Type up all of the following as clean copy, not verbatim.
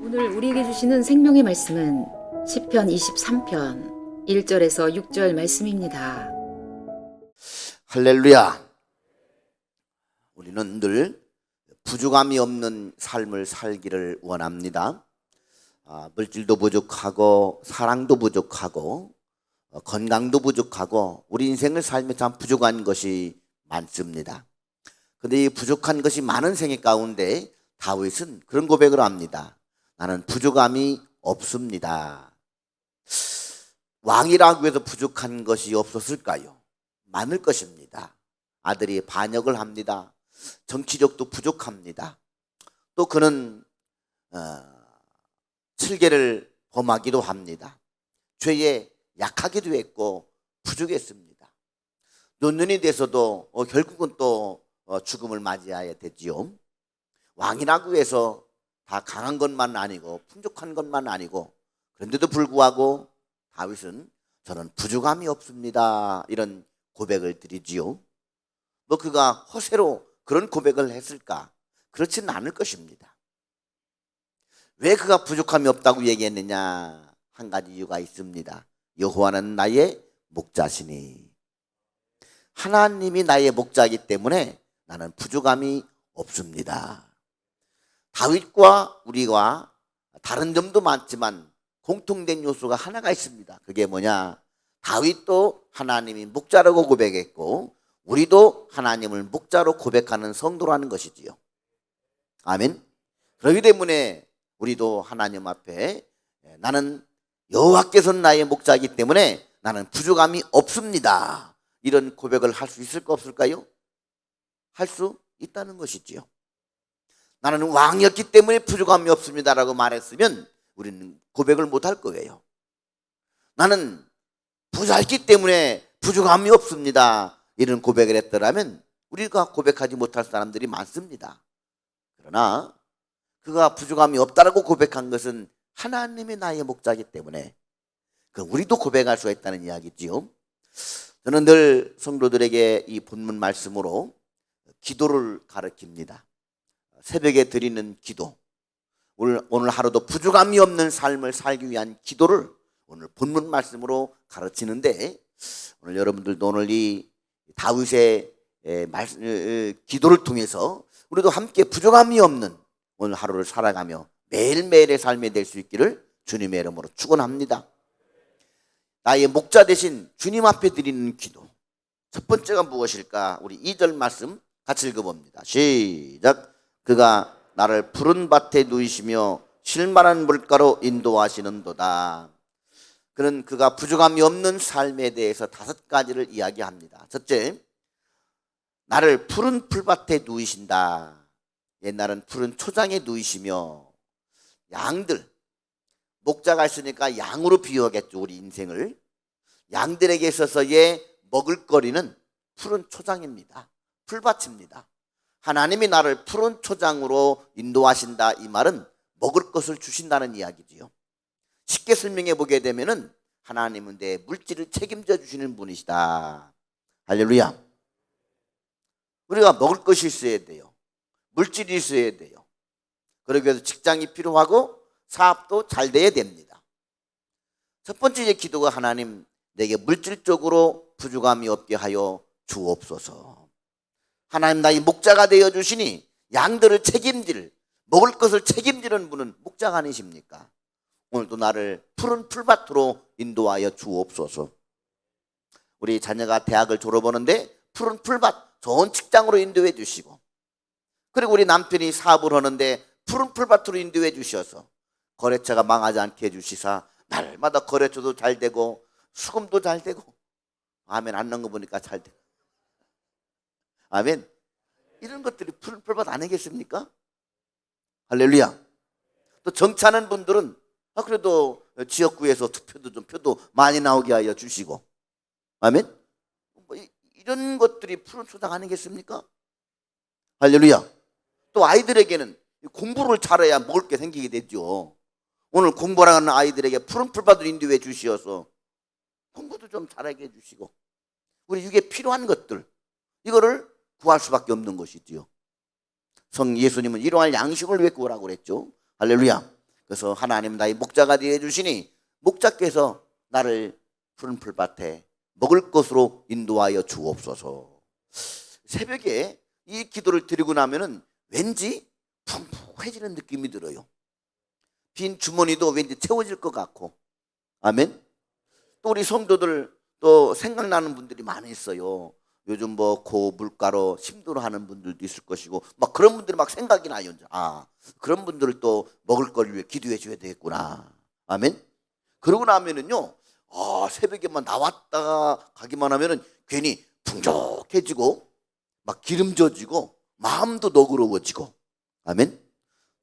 오늘 우리에게 주시는 생명의 말씀은 시편 23편 1절에서 6절 말씀입니다. 할렐루야. 우리는 늘 부족함이 없는 삶을 살기를 원합니다. 물질도 부족하고 사랑도 부족하고 건강도 부족하고 우리 인생을 살며 참 부족한 것이 많습니다. 그런데 이 부족한 것이 많은 생애 가운데 다윗은 그런 고백을 합니다. 나는 부족함이 없습니다. 왕이라고 해서 부족한 것이 없었을까요? 많을 것입니다. 아들이 반역을 합니다. 정치력도 부족합니다. 또 그는 칠계를 범하기도 합니다. 죄에 약하기도 했고 부족했습니다. 노년이 돼서도 결국은 또 죽음을 맞이해야 되지요. 왕이라고 해서 다 강한 것만 아니고 풍족한 것만 아니고 그런데도 불구하고 다윗은 저는 부족함이 없습니다. 이런 고백을 드리지요. 그가 허세로 그런 고백을 했을까? 그렇지는 않을 것입니다. 왜 그가 부족함이 없다고 얘기했느냐? 한 가지 이유가 있습니다. 여호와는 나의 목자시니. 하나님이 나의 목자이기 때문에 나는 부족함이 없습니다. 다윗과 우리가 다른 점도 많지만 공통된 요소가 하나가 있습니다. 그게 뭐냐? 다윗도 하나님이 목자라고 고백했고 우리도 하나님을 목자로 고백하는 성도라는 것이지요. 아멘. 그렇기 때문에 우리도 하나님 앞에 나는 여호와께서는 나의 목자이기 때문에 나는 부족함이 없습니다. 이런 고백을 할 수 있을까 없을까요? 할 수 있다는 것이지요. 나는 왕이었기 때문에 부족함이 없습니다라고 말했으면 우리는 고백을 못할 거예요. 나는 부자였기 때문에 부족함이 없습니다. 이런 고백을 했더라면 우리가 고백하지 못할 사람들이 많습니다. 그러나 그가 부족함이 없다라고 고백한 것은 하나님이 나의 목자이기 때문에 우리도 고백할 수가 있다는 이야기지요. 저는 늘 성도들에게 이 본문 말씀으로 기도를 가르칩니다. 새벽에 드리는 기도, 오늘 하루도 부족함이 없는 삶을 살기 위한 기도를 오늘 본문 말씀으로 가르치는데, 오늘 여러분들도 오늘 이 다윗의 기도를 통해서 우리도 함께 부족함이 없는 오늘 하루를 살아가며 매일매일의 삶이 될 수 있기를 주님의 이름으로 축원합니다. 나의 목자 대신 주님 앞에 드리는 기도, 첫 번째가 무엇일까? 우리 2절 말씀 같이 읽어봅니다. 시작. 그가 나를 푸른 밭에 누이시며 쉴만한 물가로 인도하시는도다. 그가 부족함이 없는 삶에 대해서 5가지를 이야기합니다. 첫째, 나를 푸른 풀밭에 누이신다. 옛날은 푸른 초장에 누이시며, 양들, 목자가 있으니까 양으로 비유하겠죠. 우리 인생을. 양들에게 있어서의 먹을거리는 푸른 초장입니다. 풀밭입니다. 하나님이 나를 푸른 초장으로 인도하신다. 이 말은 먹을 것을 주신다는 이야기지요. 쉽게 설명해 보게 되면은 하나님은 내 물질을 책임져 주시는 분이시다. 할렐루야. 우리가 먹을 것이 있어야 돼요. 물질이 있어야 돼요. 그러기 위해서 직장이 필요하고 사업도 잘 돼야 됩니다. 첫 번째 기도가 하나님 내게 물질적으로 부족함이 없게 하여 주옵소서. 하나님 나의 목자가 되어 주시니 양들을 먹을 것을 책임지는 분은 목자가 아니십니까? 오늘도 나를 푸른 풀밭으로 인도하여 주옵소서. 우리 자녀가 대학을 졸업하는데 푸른 풀밭, 좋은 직장으로 인도해 주시고, 그리고 우리 남편이 사업을 하는데 푸른 풀밭으로 인도해 주셔서 거래처가 망하지 않게 해주시사 날마다 거래처도 잘 되고 수금도 잘 되고, 아멘. 안 넣은 거 보니까 잘 되고, 아멘. 이런 것들이 푸른 풀밭 아니겠습니까? 할렐루야. 또 정치하는 분들은 그래도 지역구에서 투표도 좀 표도 많이 나오게 하여 주시고, 아멘. 이런 것들이 푸른 초장 아니겠습니까? 할렐루야. 또 아이들에게는 공부를 잘해야 먹을 게 생기게 되죠. 오늘 공부하는 아이들에게 푸른 풀밭을 인도해 주시어서 공부도 좀 잘하게 해주시고, 우리 이게 필요한 것들, 이거를 구할 수밖에 없는 것이지요. 성 예수님은 일용할 양식을 왜 구하라고 그랬죠? 할렐루야. 그래서 하나님 나의 목자가 되어 주시니 목자께서 나를 푸른 풀밭에 먹을 것으로 인도하여 주옵소서. 새벽에 이 기도를 드리고 나면은 왠지 풍부해지는 느낌이 들어요. 빈 주머니도 왠지 채워질 것 같고. 아멘. 또 우리 성도들 또 생각나는 분들이 많이 있어요. 요즘 뭐 고물가로 힘들어하는 분들도 있을 것이고 막 그런 분들이 막 생각이 나요. 그런 분들을 또 먹을 걸 위해 기도해 줘야 되겠구나. 아멘. 그러고 나면은요, 새벽에만 나왔다가 가기만 하면은 괜히 풍족해지고 막 기름져지고 마음도 너그러워지고. 아멘.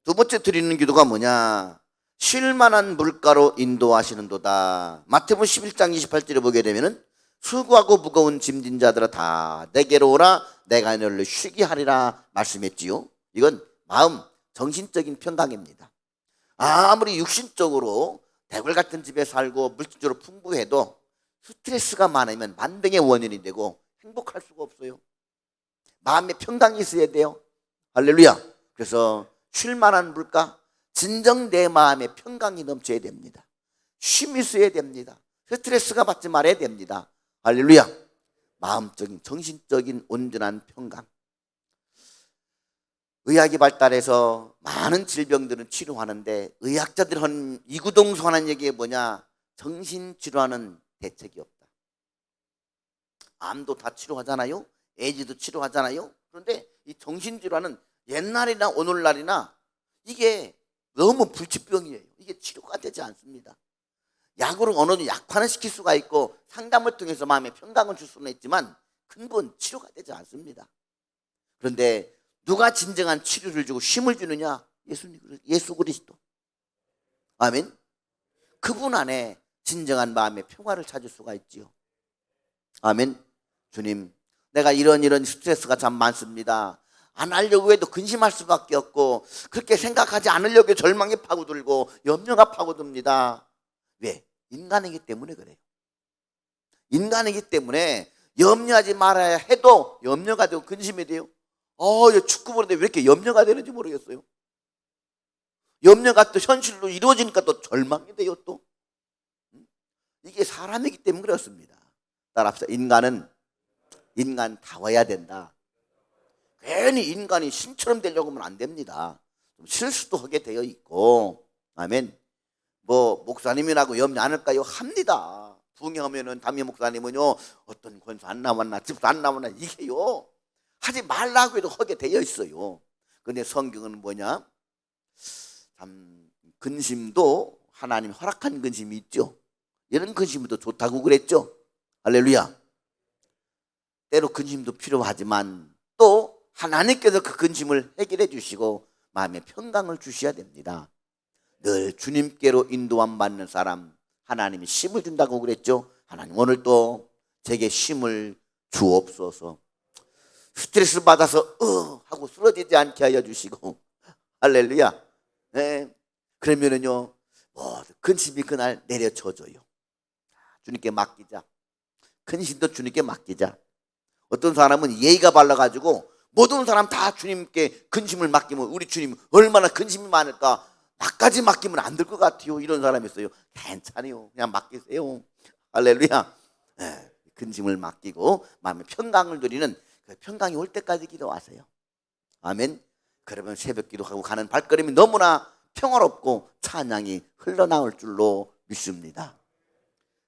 두 번째 드리는 기도가 뭐냐? 쉴만한 물가로 인도하시는도다. 마태복음 11장 28절에 보게 되면은 수고하고 무거운 짐진 자들아 다 내게로 오라 내가 너를 쉬게 하리라 말씀했지요. 이건 마음 정신적인 평강입니다. 아무리 육신적으로 대궐 같은 집에 살고 물질적으로 풍부해도 스트레스가 많으면 만병의 원인이 되고 행복할 수가 없어요. 마음의 평강이 있어야 돼요. 할렐루야. 그래서 쉴만한 물가, 진정 내 마음에 평강이 넘쳐야 됩니다. 쉼이 있어야 됩니다. 스트레스가 받지 말아야 됩니다. 할렐루야. 마음적인 정신적인 온전한 평강. 의학이 발달해서 많은 질병들은 치료하는데 의학자들이 하는 이구동성하는 얘기가 뭐냐? 정신질환은 대책이 없다. 암도 다 치료하잖아요. 에이즈도 치료하잖아요. 그런데 이 정신질환은 옛날이나 오늘날이나 이게 너무 불치병이에요. 이게 치료가 되지 않습니다. 약으로 어느 정도 약화는 시킬 수가 있고 상담을 통해서 마음의 평강을 줄 수는 있지만 근본 치료가 되지 않습니다. 그런데 누가 진정한 치료를 주고 쉼을 주느냐? 예수 그리스도. 아멘. 그분 안에 진정한 마음의 평화를 찾을 수가 있지요. 아멘. 주님, 내가 이런 스트레스가 참 많습니다. 안 하려고 해도 근심할 수밖에 없고 그렇게 생각하지 않으려고 해도 절망이 파고들고 염려가 파고듭니다. 왜? 인간이기 때문에 그래요. 인간이기 때문에 염려하지 말아야 해도 염려가 되고 근심이 돼요. 축구 보는데 왜 이렇게 염려가 되는지 모르겠어요. 염려가 또 현실로 이루어지니까 또 절망이 돼요 또. 이게 사람이기 때문에 그렇습니다. 따라합시다. 인간다워야 된다. 괜히 인간이 신처럼 되려고 하면 안 됩니다. 좀 실수도 하게 되어 있고. 아멘. 뭐 목사님이라고 염려 안 할까요? 합니다. 부흥하면은 담임 목사님은요 어떤 권수 안 나왔나 집도 안 나왔나 이게요 하지 말라고 해도 하게 되어 있어요. 그런데 성경은 뭐냐? 참 근심도 하나님 허락한 근심이 있죠. 이런 근심도 좋다고 그랬죠. 할렐루야. 때로 근심도 필요하지만 또 하나님께서 그 근심을 해결해 주시고 마음의 평강을 주셔야 됩니다. 늘 주님께로 인도함 받는 사람 하나님이 쉼을 준다고 그랬죠. 하나님 오늘 또 제게 쉼을 주옵소서. 스트레스 받아서 하고 쓰러지지 않게 하여 주시고. 할렐루야. 네. 그러면은요 근심이 그날 내려쳐줘요. 주님께 맡기자. 근심도 주님께 맡기자. 어떤 사람은 예의가 발라가지고 모든 사람 다 주님께 근심을 맡기면 우리 주님 얼마나 근심이 많을까. 나까지 맡기면 안 될 것 같아요. 이런 사람이 있어요. 괜찮아요. 그냥 맡기세요. 할렐루야. 네, 근심을 맡기고 마음의 평강을 누리는 그 평강이 올 때까지 기도하세요. 아멘. 그러면 새벽 기도하고 가는 발걸음이 너무나 평화롭고 찬양이 흘러나올 줄로 믿습니다.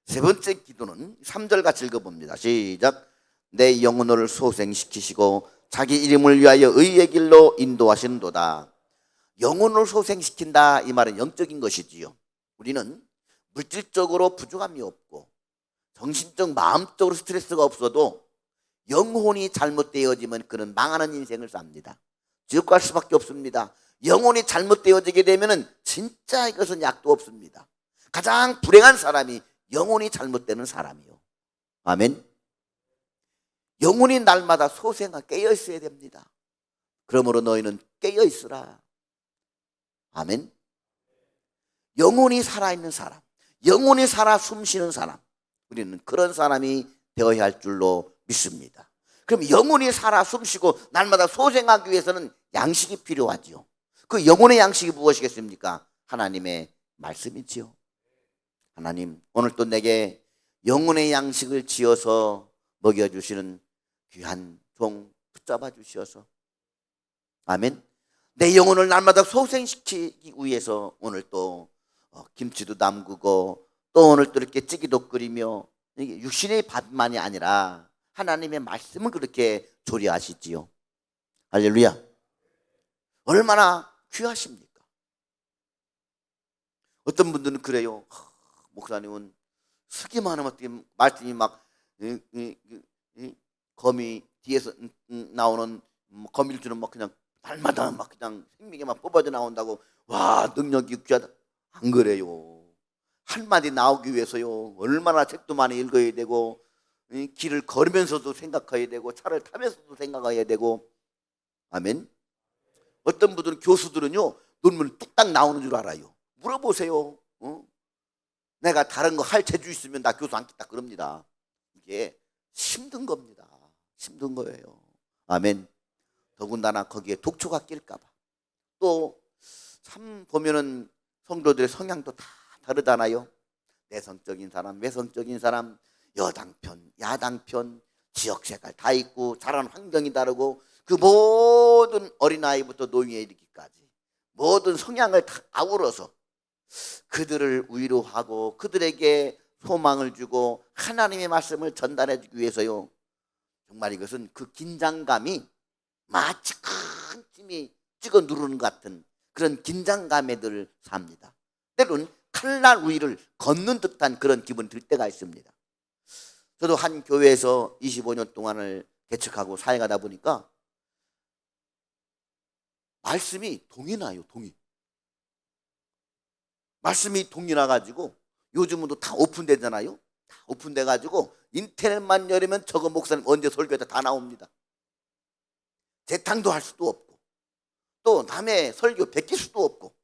세 번째 기도는 3절 같이 읽어봅니다. 시작. 내 영혼을 소생시키시고 자기 이름을 위하여 의의 길로 인도하시는도다. 영혼을 소생시킨다 이 말은 영적인 것이지요. 우리는 물질적으로 부족함이 없고 정신적 마음적으로 스트레스가 없어도 영혼이 잘못되어지면 그는 망하는 인생을 삽니다. 지옥 갈 수밖에 없습니다. 영혼이 잘못되어지게 되면 진짜 이것은 약도 없습니다. 가장 불행한 사람이 영혼이 잘못되는 사람이요. 아멘. 영혼이 날마다 소생하 깨어 있어야 됩니다. 그러므로 너희는 깨어 있으라. 아멘. 영혼이 살아있는 사람, 영혼이 살아 숨쉬는 사람, 우리는 그런 사람이 되어야 할 줄로 믿습니다. 그럼 영혼이 살아 숨쉬고 날마다 소생하기 위해서는 양식이 필요하지요. 그 영혼의 양식이 무엇이겠습니까? 하나님의 말씀이지요. 하나님, 오늘 또 내게 영혼의 양식을 지어서 먹여주시는 귀한 종 붙잡아 주시어서, 아멘. 내 영혼을 날마다 소생시키기 위해서 오늘 또 김치도 담그고, 또 오늘 또 이렇게 찌개도 끓이며, 이게 육신의 밥만이 아니라 하나님의 말씀을 그렇게 조리하시지요. 할렐루야. 얼마나 귀하십니까? 어떤 분들은 그래요. 목사님은 쓰기만 하면 어떻게 말씀이 막 거미 뒤에서 나오는 거미줄은 막 그냥 날마다 막 그냥 생명이 막 뽑아져 나온다고, 와, 능력이 유쾌하다. 안 그래요. 한마디 나오기 위해서요, 얼마나 책도 많이 읽어야 되고, 길을 걸으면서도 생각해야 되고, 차를 타면서도 생각해야 되고. 아멘. 어떤 분들은, 교수들은요, 논문 뚝딱 나오는 줄 알아요. 물어보세요. 내가 다른 거 할 재주 있으면 나 교수 앉겠다 그럽니다. 이게 힘든 겁니다. 힘든 거예요. 아멘. 더군다나 거기에 독초가 낄까 봐. 또 참 보면은 성도들의 성향도 다 다르잖아요. 내성적인 사람, 외성적인 사람, 여당편, 야당편, 지역 색깔 다 있고, 자라는 환경이 다르고, 그 모든 어린아이부터 노인에 이르기까지 모든 성향을 다 아우러서 그들을 위로하고 그들에게 소망을 주고 하나님의 말씀을 전달해 주기 위해서요, 정말 이것은 그 긴장감이 마치 큰 힘이 찍어 누르는 것 같은 그런 긴장감에 늘 삽니다. 때로는 칼날 위를 걷는 듯한 그런 기분이 들 때가 있습니다. 저도 한 교회에서 25년 동안을 개척하고 사역하다 보니까 말씀이 동이 나요. 동이. 말씀이 동이 나가지고, 요즘은 또 다 오픈되잖아요. 다 오픈돼가지고 인터넷만 열으면 저거 목사님 언제 설교했다 다 나옵니다. 재탕도 할 수도 없고, 또 남의 설교 베낄 수도 없고,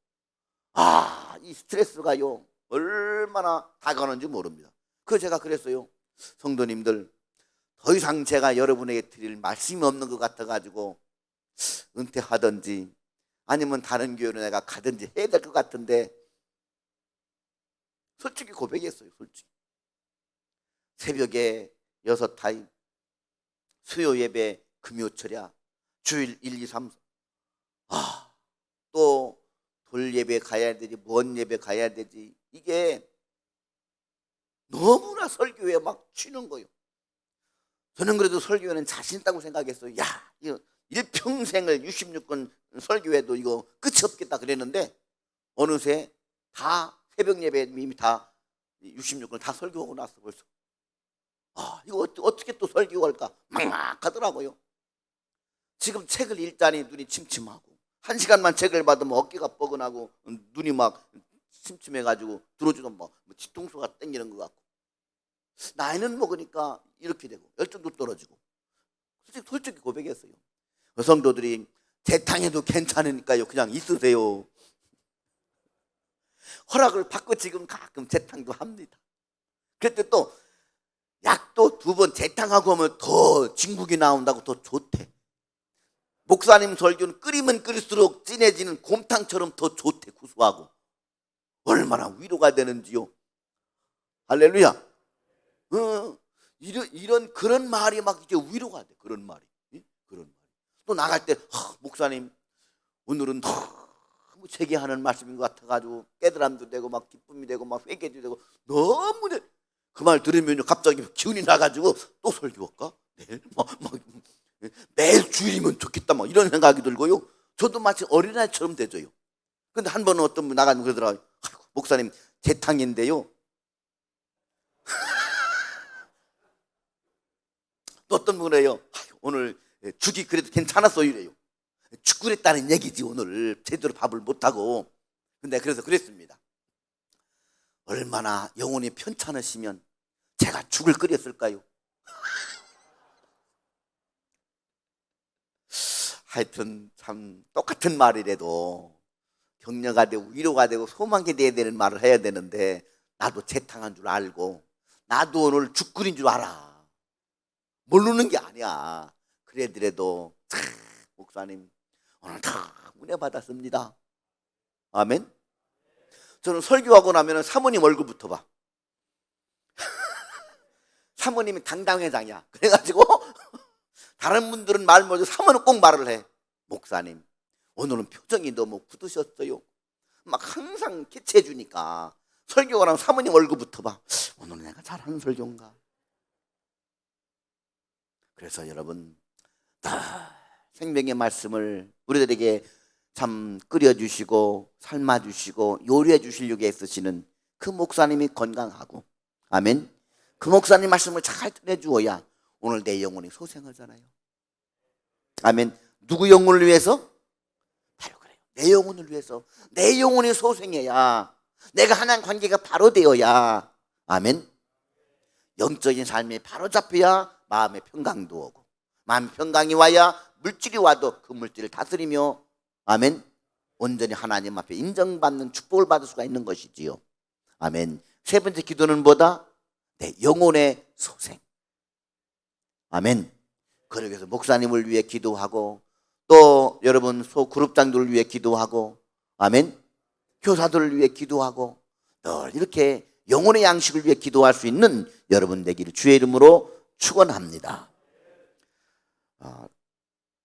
이 스트레스가요 얼마나 다가오는지 모릅니다. 그래서 제가 그랬어요. 성도님들, 더 이상 제가 여러분에게 드릴 말씀이 없는 것 같아가지고 은퇴하든지 아니면 다른 교회로 내가 가든지 해야 될 것 같은데, 솔직히 고백했어요. 솔직히 새벽에 6타임, 수요 예배, 금요 철야, 주일 1, 2, 3, 또 돌 예배 가야 되지, 먼 예배 가야 되지, 이게 너무나 설교에 막 치는 거예요. 저는 그래도 설교에는 자신 있다고 생각했어요. 야, 이거 일평생을 66건 설교해도 이거 끝이 없겠다 그랬는데, 어느새 다 새벽 예배 이미 다 66건 다 설교하고 났어 벌써. 이거 어떻게 또 설교할까 막막하더라고요. 지금 책을 읽자니 눈이 침침하고, 1시간만 책을 받으면 어깨가 뻐근하고 눈이 막 침침해가지고 들어주도 뭐 뒤통수가 땡기는 것 같고, 나이는 먹으니까 이렇게 되고 열정도 떨어지고. 솔직히 고백했어요. 성도들이 재탕해도 괜찮으니까요 그냥 있으세요. 허락을 받고 지금 가끔 재탕도 합니다. 그때 또 약도 2번 재탕하고 하면 더 진국이 나온다고 더 좋대. 목사님 설교는 끓이면 끓일수록 진해지는 곰탕처럼 더 좋대. 구수하고 얼마나 위로가 되는지요. 할렐루야. 이런 그런 말이 막 이제 위로가 돼. 그런 말이. 그런 말이. 또 나갈 때 목사님 오늘은 너무 재기하는 말씀인 것 같아가지고 깨달음도 되고 막 기쁨이 되고 막 회개도 되고, 너무 그 말 들으면 갑자기 기운이 나가지고 또 설교할까? 내일 매일 주일이면 좋겠다 막 이런 생각이 들고요. 저도 마치 어린아이처럼 되져요. 근데 한 번은 어떤 분 나가면 그러더라고요. 목사님 재탕인데요, 또 어떤 분이에요. 오늘 죽이 그래도 괜찮았어 이래요. 죽그랬다는 얘기지. 오늘 제대로 밥을 못하고. 근데 그래서 그랬습니다. 얼마나 영혼이 편찮으시면 제가 죽을 끓였을까요? 하여튼 참 똑같은 말이라도 격려가 되고 위로가 되고 소망이 돼야 되는 말을 해야 되는데, 나도 재탕한 줄 알고 나도 오늘 죽 끓인 줄 알아. 모르는 게 아니야. 그래더라도 목사님 오늘 다 은혜 받았습니다. 아멘. 저는 설교하고 나면 사모님 얼굴부터 봐. 사모님이 당당회장이야. 그래가지고 다른 분들은 말 못해도 사모는 꼭 말을 해. 목사님, 오늘은 표정이 너무 굳으셨어요. 막 항상 캐치해 주니까 설교가 나면 사모님 얼굴부터 봐. 오늘은 내가 잘하는 설교인가. 그래서 여러분, 생명의 말씀을 우리들에게 참 끓여주시고 삶아주시고 요리해주시려고 애쓰시는 그 목사님이 건강하고, 아멘, 그 목사님 말씀을 잘 전해주어야 오늘 내 영혼이 소생하잖아요. 아멘. 누구 영혼을 위해서? 바로 그래요. 내 영혼을 위해서. 내 영혼이 소생해야, 내가 하나님 관계가 바로 되어야, 아멘, 영적인 삶이 바로 잡혀야 마음의 평강도 오고, 마음의 평강이 와야 물질이 와도 그 물질을 다스리며, 아멘, 온전히 하나님 앞에 인정받는 축복을 받을 수가 있는 것이지요. 아멘. 세 번째 기도는 뭐다? 내 영혼의 소생. 아멘. 그러기 위해서 목사님을 위해 기도하고, 또 여러분 소그룹장들을 위해 기도하고, 아멘, 교사들을 위해 기도하고, 늘 이렇게 영혼의 양식을 위해 기도할 수 있는 여러분 되기를 주의 이름으로 축원합니다.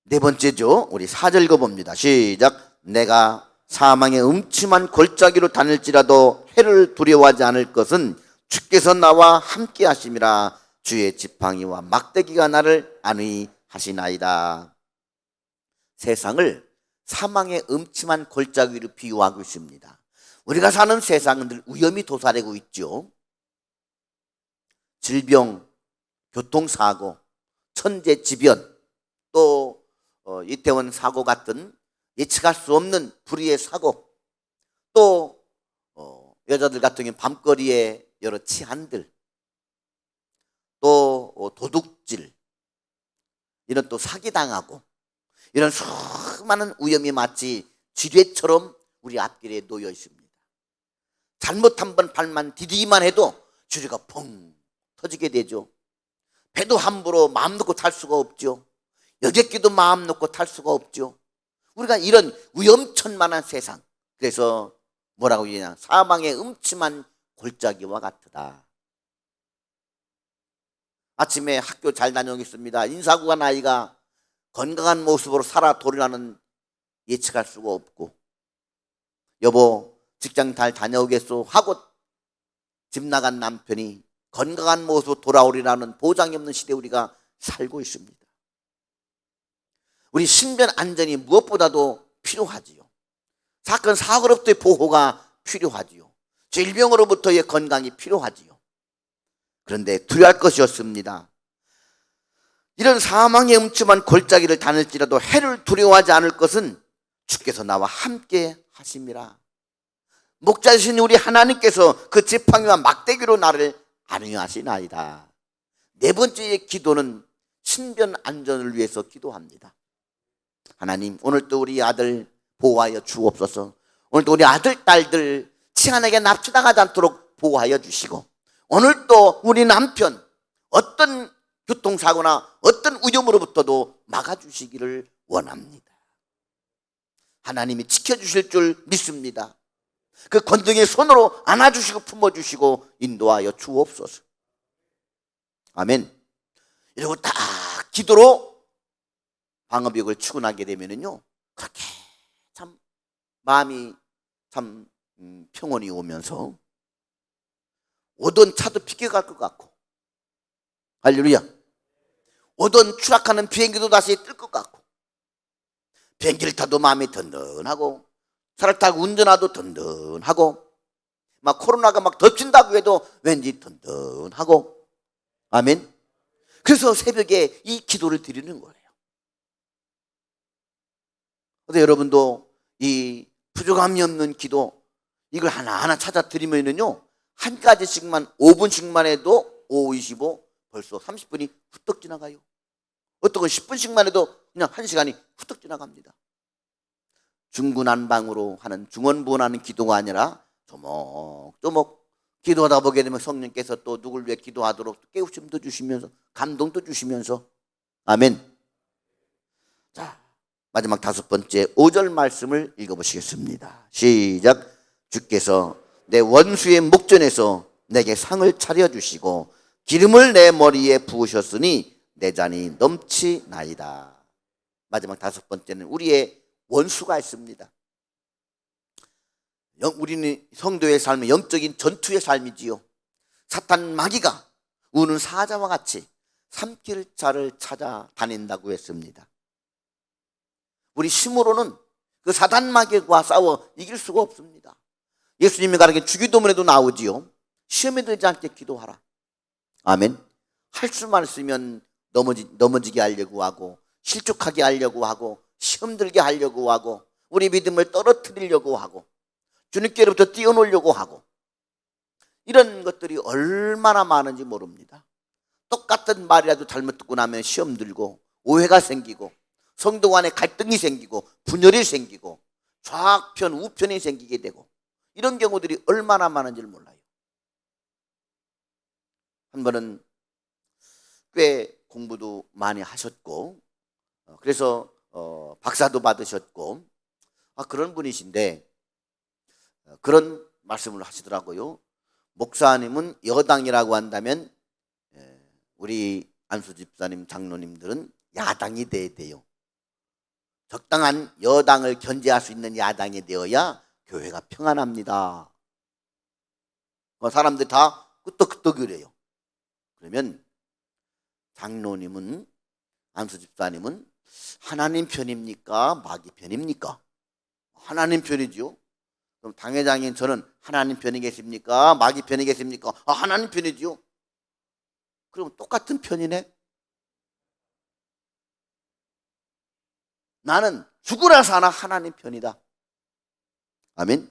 네 번째죠. 우리 4절 읽어봅니다. 시작. 내가 사망의 음침한 골짜기로 다닐지라도 해를 두려워하지 않을 것은 주께서 나와 함께 하심이라. 주의 지팡이와 막대기가 나를 안위 하시나이다. 세상을 사망의 음침한 골짜기로 비유하고 있습니다. 우리가 사는 세상은 늘 위험이 도사리고 있죠. 질병, 교통사고, 천재지변, 또 이태원 사고 같은 예측할 수 없는 불의의 사고, 또 여자들 같은 경우는 밤거리에 여러 치안들, 또 도둑질, 이런 또 사기당하고, 이런 수많은 위험이 마치 지뢰처럼 우리 앞길에 놓여 있습니다. 잘못 한 번 발만 디디기만 해도 지뢰가 펑 터지게 되죠. 배도 함부로 마음 놓고 탈 수가 없죠. 여객기도 마음 놓고 탈 수가 없죠. 우리가 이런 위험천만한 세상, 그래서 뭐라고 얘기하냐, 사망의 음침한 골짜기와 같으다. 아침에 학교 잘 다녀오겠습니다. 인사고가 나이가 건강한 모습으로 살아 돌아가는 예측할 수가 없고, 여보 직장 잘 다녀오겠소 하고 집 나간 남편이 건강한 모습으로 돌아오리라는 보장이 없는 시대에 우리가 살고 있습니다. 우리 신변 안전이 무엇보다도 필요하지요. 사건 사고로부터의 보호가 필요하지요. 질병으로부터의 건강이 필요하지요. 그런데 두려워할 것이 없습니다. 이런 사망의 음침한 골짜기를 다닐지라도 해를 두려워하지 않을 것은 주께서 나와 함께 하심이라. 목자이신 우리 하나님께서 그 지팡이와 막대기로 나를 안위하시나이다. 네 번째 기도는 신변 안전을 위해서 기도합니다. 하나님, 오늘도 우리 아들 보호하여 주옵소서. 오늘도 우리 아들 딸들 치안에게 납치당하지 않도록 보호하여 주시고, 오늘도 우리 남편 어떤 교통사고나 어떤 위험으로부터도 막아주시기를 원합니다. 하나님이 지켜주실 줄 믿습니다. 그 권능의 손으로 안아주시고 품어주시고 인도하여 주옵소서. 아멘. 이러고 딱 기도로 방어벽을 치고 나게 되면은요, 그렇게 참 마음이 참 평온이 오면서 오던 차도 비켜갈 것 같고, 할렐루야, 오던 추락하는 비행기도 다시 뜰 것 같고, 비행기를 타도 마음이 든든하고, 차를 타고 운전하도 든든하고, 막 코로나가 막 덮친다고 해도 왠지 든든하고, 아멘. 그래서 새벽에 이 기도를 드리는 거예요. 근데 여러분도 이 부족함이 없는 기도, 이걸 하나하나 찾아 드리면은요, 한 가지씩만 5분씩만 해도 5, 25 벌써 30분이 후떡 지나가요. 어떤 건 10분씩만 해도 그냥 1시간이 후떡 지나갑니다. 중구난방으로 하는 중언부언하는 기도가 아니라 조목조목 기도하다 보게 되면 성령께서 또 누굴 위해 기도하도록 깨우침도 주시면서 감동도 주시면서, 아멘. 자, 마지막 5번째 5절 말씀을 읽어보시겠습니다. 시작. 주께서 내 원수의 목전에서 내게 상을 차려주시고 기름을 내 머리에 부으셨으니 내 잔이 넘치나이다. 마지막 다섯 번째는 우리의 원수가 있습니다. 우리는 성도의 삶은 영적인 전투의 삶이지요. 사탄 마귀가 우는 사자와 같이 삼킬 자를 찾아다닌다고 했습니다. 우리 힘으로는 그 사탄 마귀와 싸워 이길 수가 없습니다. 예수님이 가르친 주기도문에도 나오지요. 시험에 들지 않게 기도하라. 아멘. 할 수만 있으면 넘어지게 하려고 하고 실족하게 하려고 하고 시험 들게 하려고 하고 우리 믿음을 떨어뜨리려고 하고 주님께로부터 띄워놓으려고 하고 이런 것들이 얼마나 많은지 모릅니다. 똑같은 말이라도 잘못 듣고 나면 시험 들고 오해가 생기고 성도 간에 갈등이 생기고 분열이 생기고 좌편 우편이 생기게 되고 이런 경우들이 얼마나 많은지를 몰라요. 한 번은 꽤 공부도 많이 하셨고 그래서 박사도 받으셨고 그런 분이신데 그런 말씀을 하시더라고요. 목사님은 여당이라고 한다면 우리 안수 집사님 장로님들은 야당이 돼야 돼요. 적당한 여당을 견제할 수 있는 야당이 되어야 교회가 평안합니다. 사람들이 다 끄떡끄떡이래요. 그러면 장로님은 안수 집사님은 하나님 편입니까? 마귀 편입니까? 하나님 편이죠. 그럼 당회장인 저는 하나님 편이 계십니까? 마귀 편이 계십니까? 하나님 편이죠. 그럼 똑같은 편이네. 나는 죽으라 사나 하나님 편이다. 아멘.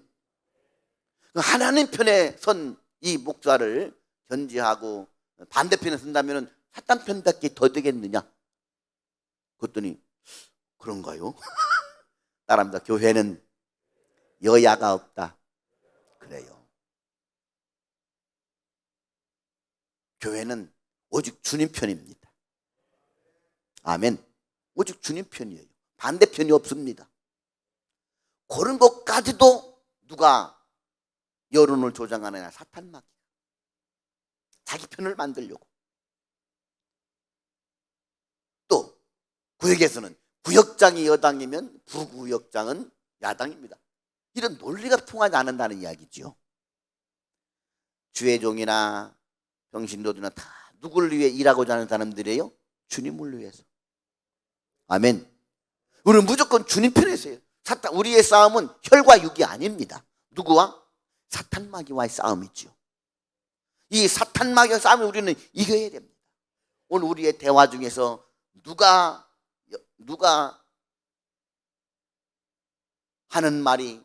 하나님 편에 선 이 목사를 견지하고 반대편에 선다면 사탄 편답게 더 되겠느냐? 그랬더니 그런가요? 따라합니다. 교회는 여야가 없다. 그래요. 교회는 오직 주님 편입니다. 아멘. 오직 주님 편이에요. 반대편이 없습니다. 그런 것까지도 누가 여론을 조장하느냐? 사탄 마귀. 자기 편을 만들려고. 또 구역에서는 구역장이 여당이면 부구역장은 야당입니다. 이런 논리가 통하지 않는다는 이야기죠. 주의종이나 병신도들이나 다 누구를 위해 일하고자 하는 사람들이에요? 주님을 위해서. 아멘. 우리는 무조건 주님 편에서요. 우리의 싸움은 혈과 육이 아닙니다. 누구와? 사탄 마귀와의 싸움이죠. 이 사탄 마귀와 싸움을 우리는 이겨야 됩니다. 오늘 우리의 대화 중에서 누가 하는 말이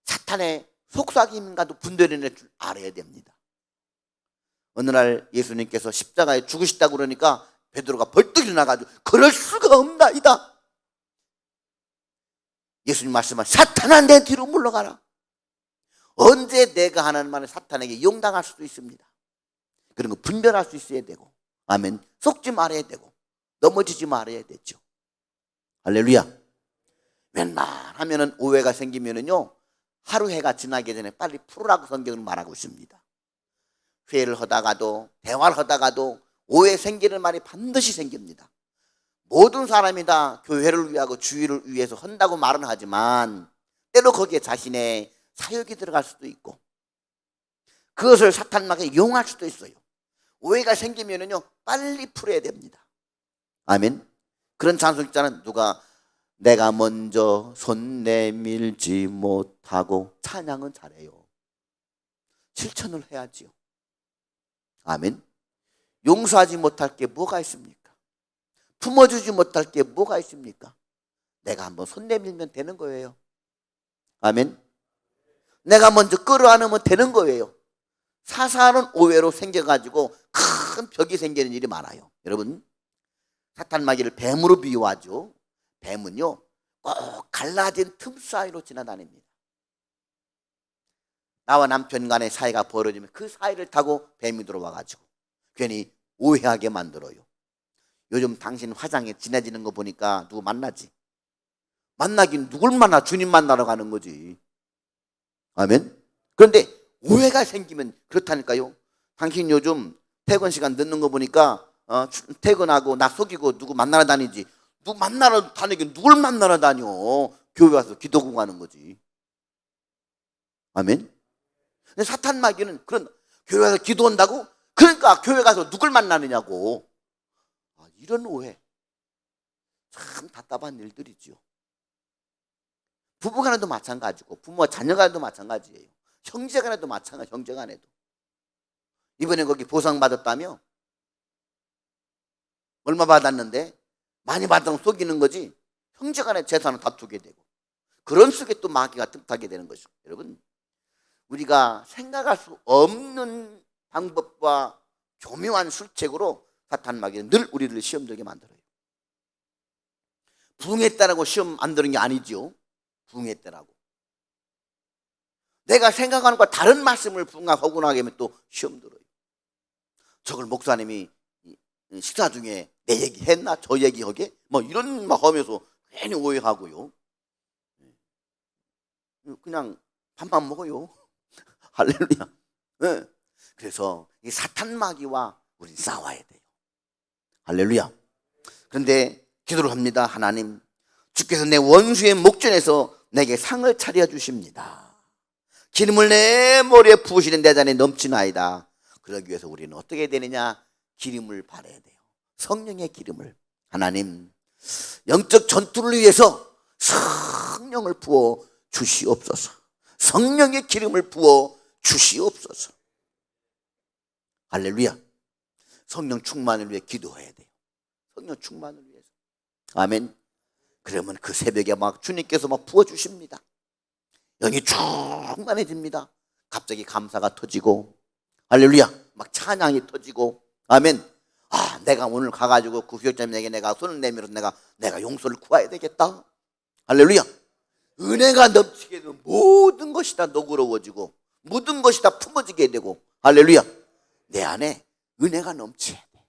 사탄의 속삭임인가도 분별해낼 줄 알아야 됩니다. 어느 날 예수님께서 십자가에 죽으시다고 그러니까 베드로가 벌떡 일어나가지고 그럴 수가 없나이다. 예수님 말씀하신 사탄아 내 뒤로 물러가라. 언제 내가 하는 말을 사탄에게 이용당할 수도 있습니다. 그런 거 분별할 수 있어야 되고 아멘. 속지 말아야 되고 넘어지지 말아야 되죠. 할렐루야. 웬만하면은 오해가 생기면은요 하루 해가 지나기 전에 빨리 풀으라고 성경은 말하고 있습니다. 회의를 하다가도 대화를 하다가도 오해 생기는 말이 반드시 생깁니다. 모든 사람이 다 교회를 위하고 주의를 위해서 한다고 말은 하지만 때로 거기에 자신의 사역이 들어갈 수도 있고 그것을 사탄 마귀에 이용할 수도 있어요. 오해가 생기면은요 빨리 풀어야 됩니다. 아멘. 그런 찬송자는 누가 내가 먼저 손 내밀지 못하고 찬양은 잘해요. 실천을 해야지요. 아멘. 용서하지 못할 게 뭐가 있습니까? 품어주지 못할 게 뭐가 있습니까? 내가 한번 손 내밀면 되는 거예요. 아멘. 내가 먼저 끌어안으면 되는 거예요. 사사는 오해로 생겨가지고 큰 벽이 생기는 일이 많아요. 여러분 사탄 마귀를 뱀으로 비유하죠. 뱀은요 꼭 갈라진 틈 사이로 지나다닙니다. 나와 남편 간의 사이가 벌어지면 그 사이를 타고 뱀이 들어와가지고 괜히 오해하게 만들어요. 요즘 당신 화장에 진해지는 거 보니까 누구 만나지? 만나긴 누굴 만나? 주님 만나러 가는 거지. 아멘. 그런데 오해가 생기면 그렇다니까요. 당신 요즘 퇴근 시간 늦는 거 보니까 퇴근하고 나 속이고 누구 만나러 다니지. 누구 만나러 다니긴 누굴 만나러 다녀. 교회 와서 기도하고 가는 거지. 아멘. 근데 사탄 마귀는 그런 교회 와서 기도한다고? 그러니까 교회 가서 누굴 만나느냐고. 이런 오해. 참 답답한 일들이죠. 부부간에도 마찬가지고 부모와 자녀간에도 마찬가지예요. 형제간에도 마찬가지. 형제간에도. 이번에 거기 보상 받았다며? 얼마 받았는데 많이 받으면 속이는 거지. 형제간의 재산을 다투게 되고 그런 속에 또 마귀가 틈타게 되는 것이죠. 여러분, 우리가 생각할 수 없는 방법과 교묘한 술책으로 사탄 마귀는 늘 우리를 시험 들게 만들어요. 부흥했다라고 시험 안 드는 게 아니죠. 부흥했다라고. 내가 생각하는 것과 다른 말씀을 부흥하고 나게 하면 또 시험 들어요. 저걸 목사님이 식사 중에 내 얘기 했나? 저 얘기 하게? 뭐 이런 막 하면서 괜히 오해하고요. 그냥 밥만 먹어요. 할렐루야. 네. 그래서 이 사탄 마귀와 우리 싸워야 돼요. 할렐루야. 그런데 기도를 합니다. 하나님, 주께서 내 원수의 목전에서 내게 상을 차려 주십니다. 기름을 내 머리에 부으시는 내 잔에 넘치나이다. 그러기 위해서 우리는 어떻게 해야 되느냐? 기름을 바라야 돼요. 성령의 기름을. 하나님, 영적 전투를 위해서 성령을 부어 주시옵소서. 성령의 기름을 부어 주시옵소서. 할렐루야. 성령 충만을 위해 기도해야 돼요. 성령 충만을 위해서. 아멘. 그러면 그 새벽에 막 주님께서 막 부어주십니다. 영이 충만해집니다. 갑자기 감사가 터지고, 할렐루야, 막 찬양이 터지고, 아멘. 내가 오늘 가가지고 그 교육자님에게 내가 손을 내밀어서 내가 용서를 구해야 되겠다. 할렐루야. 은혜가 넘치게 되면 모든 것이 다 너그러워지고 모든 것이 다 품어지게 되고, 할렐루야. 내 안에 은혜가 넘쳐야 돼.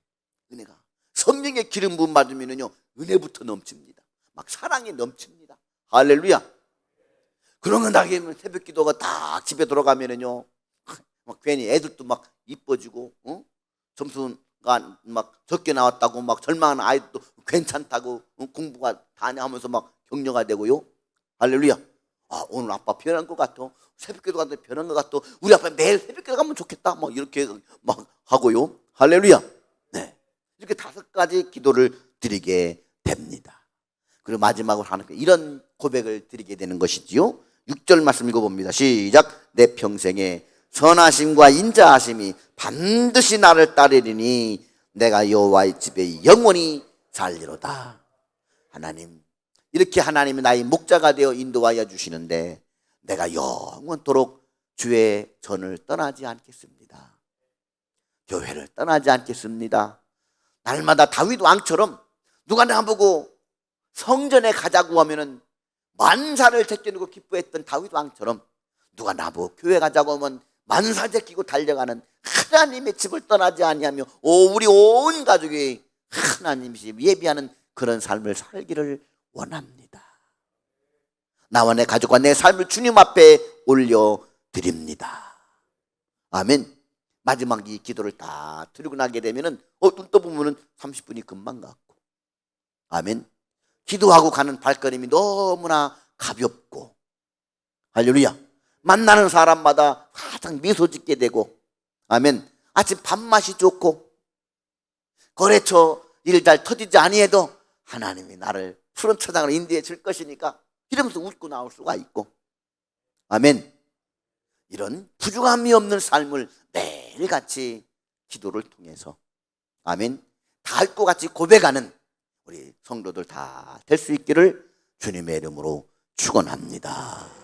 은혜가. 성령의 기름 부음 받으면요 은혜부터 넘칩니다. 막 사랑이 넘칩니다. 할렐루야. 그러면 나중에 새벽 기도가 딱 집에 돌아가면은요 막 괜히 애들도 막 이뻐지고, 점수가 막 적게 나왔다고 막 절망하는 아이도 괜찮다고, 공부가 다냐 하면서 막 격려가 되고요. 할렐루야. 오늘 아빠 변한 것 같아. 새벽 기도 갔는데 변한 것 같아. 우리 아빠 매일 새벽 기도 가면 좋겠다. 막 이렇게 막 하고요. 할렐루야. 네. 이렇게 5가지 기도를 드리게 됩니다. 그리고 마지막으로 하는 이런 고백을 드리게 되는 것이지요. 6절 말씀 읽어봅니다. 시작. 내 평생에 선하심과 인자하심이 반드시 나를 따르리니 내가 여호와의 집에 영원히 살리로다. 하나님, 이렇게 하나님이 나의 목자가 되어 인도하여 주시는데 내가 영원토록 주의 전을 떠나지 않겠습니다. 교회를 떠나지 않겠습니다. 날마다 다윗 왕처럼 누가 나보고 성전에 가자고 하면은 만사를 제껴놓고 기뻐했던 다윗 왕처럼 누가 나보고 교회 가자고 하면 만사 제끼고 달려가는 하나님의 집을 떠나지 아니하며 우리 온 가족이 하나님이 예비하는 그런 삶을 살기를 원합니다. 나와 내 가족과 내 삶을 주님 앞에 올려드립니다. 아멘. 마지막 이 기도를 다 드리고 나게 되면은 눈 떠보면은 30분이 금방 갔고, 아멘. 기도하고 가는 발걸음이 너무나 가볍고, 할렐루야. 만나는 사람마다 가장 미소 짓게 되고, 아멘. 아침 밥맛이 좋고, 거래처 일 잘 터지지 아니해도 하나님이 나를 푸른 초장을 인도해 줄 것이니까 이러면서 웃고 나올 수가 있고, 아멘. 이런 부족함이 없는 삶을 매일같이 기도를 통해서, 아멘, 닮고 같이 고백하는 우리 성도들 다 될 수 있기를 주님의 이름으로 축원합니다.